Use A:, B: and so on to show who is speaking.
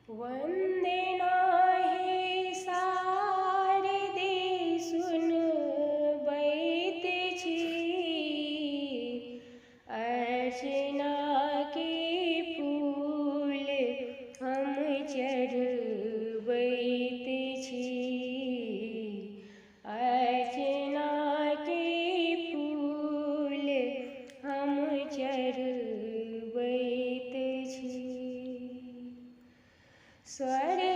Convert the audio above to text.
A: वंदना हे शारदे सुनबैत छी, अर्चना के फूल हम चढ़बैत छी, अर्चना के फूल हम चढ़बैत छी। स्वर्ग